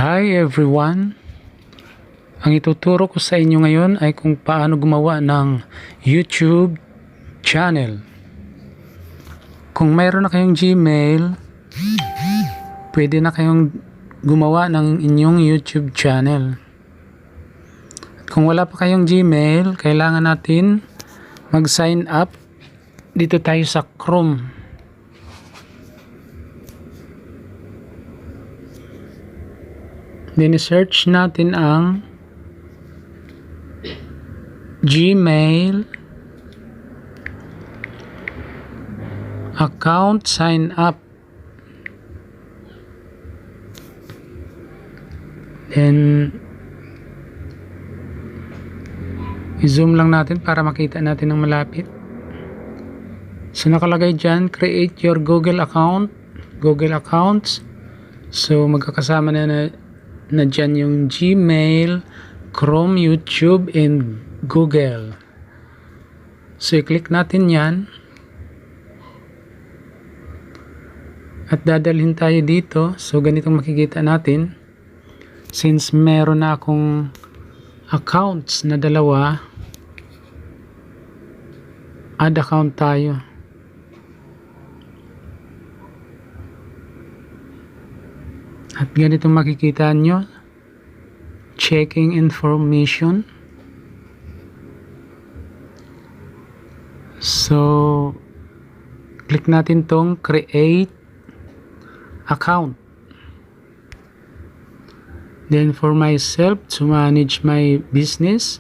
Hi everyone! Ang ituturo ko sa inyo ngayon ay kung paano gumawa ng YouTube channel. Kung mayroon na kayong Gmail, pwede na kayong gumawa ng inyong YouTube channel. At kung wala pa kayong Gmail, kailangan natin mag-sign up. Dito tayo sa Chrome. Then search natin ang Gmail account sign up. Then i-zoom lang natin para makita natin ng malapit. So nakalagay dyan, create your Google accounts. So magkakasama na dyan yung Gmail, Chrome, YouTube, and Google. So i-click natin yan. At dadalhin tayo dito. So ganitong makikita natin. Since meron na akong accounts na dalawa, add account tayo. At ganito makikita nyo, checking information. So, click natin tong create account. Then for myself, to manage my business,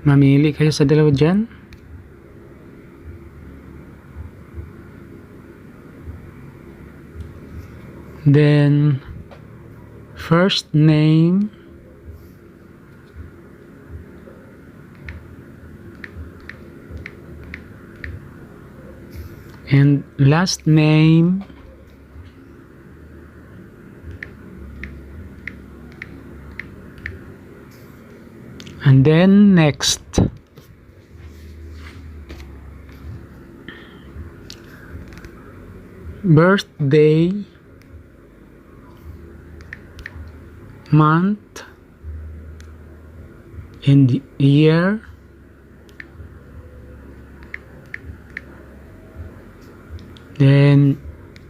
mamili kayo sa dalawa dyan. Then, first name, and last name, and then next. Birthday, month, and year, then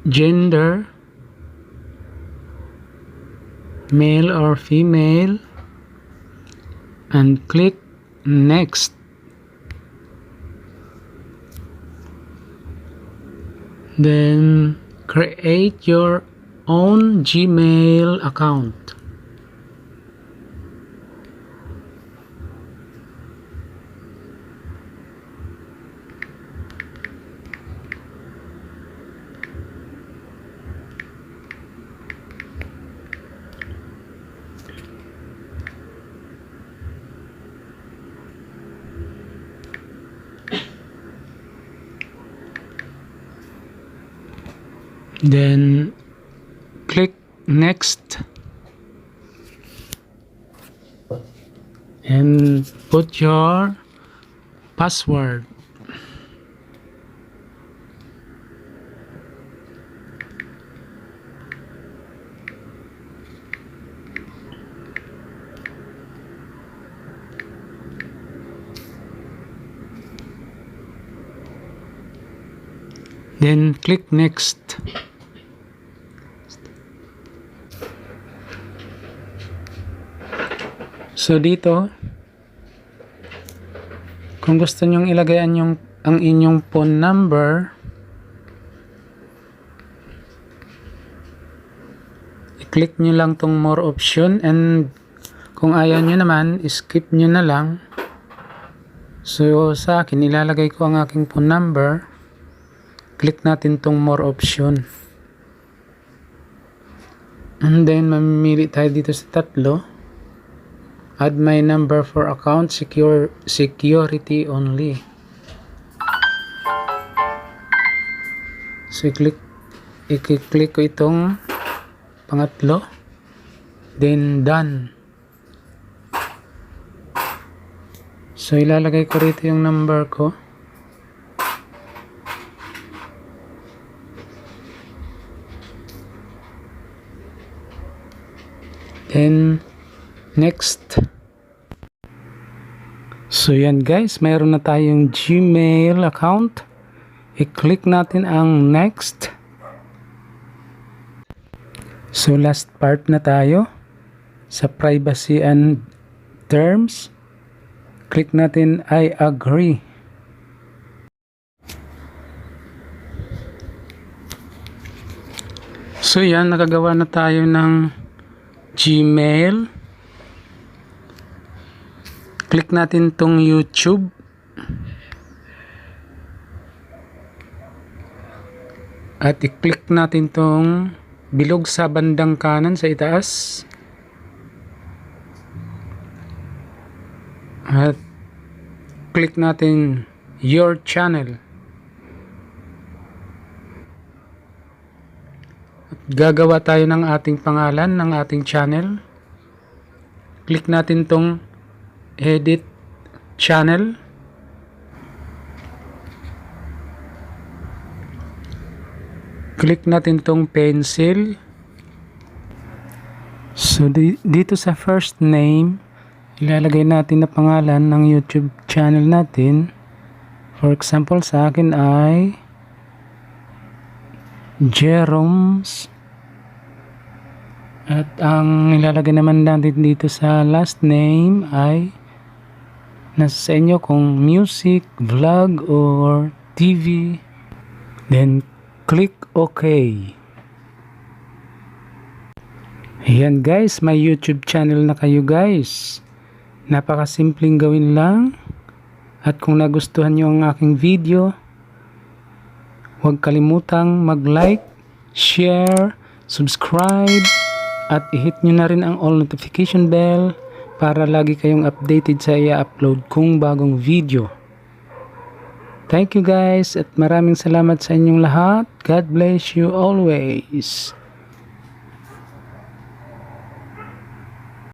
gender, male or female, and click next. Then create your own Gmail account. Then click next and put your password. Then click next. So dito, kung gusto nyong ilagay ang inyong phone number, i-click nyo lang tong more option, and kung ayaw nyo naman, skip nyo na lang. So sa akin, ilalagay ko ang aking phone number. Click natin tong more option. And then mamimili tayo dito sa tatlo. Add my number for account security only. So i-click ko itong pangatlo. Then done. So ilalagay ko rito yung number ko. Then next. So yan guys, mayroon na tayong Gmail account. I-click natin ang next. So last part na tayo sa privacy and terms. Click natin I agree. So yan, nakagawa na tayo ng Gmail. Click natin tong YouTube. At i-click natin tong bilog sa bandang kanan sa itaas. At click natin your channel. At gagawa tayo ng ating pangalan ng ating channel. Click natin tong edit channel. Click natin tong pencil. So dito sa first name, ilalagay natin na pangalan ng YouTube channel natin. For example, sa akin ay Jerome's. At ang ilalagay naman natin dito sa last name ay nasa sa inyo kung music, vlog, or TV. Then click OK. Ayan guys, may YouTube channel na kayo guys. Napakasimpleng gawin lang. At kung nagustuhan nyo ang aking video, huwag kalimutang mag-like, share, subscribe, at i-hit nyo na rin ang all notification bell para lagi kayong updated sa i-upload kong bagong video. Thank you guys at maraming salamat sa inyong lahat. God bless you always.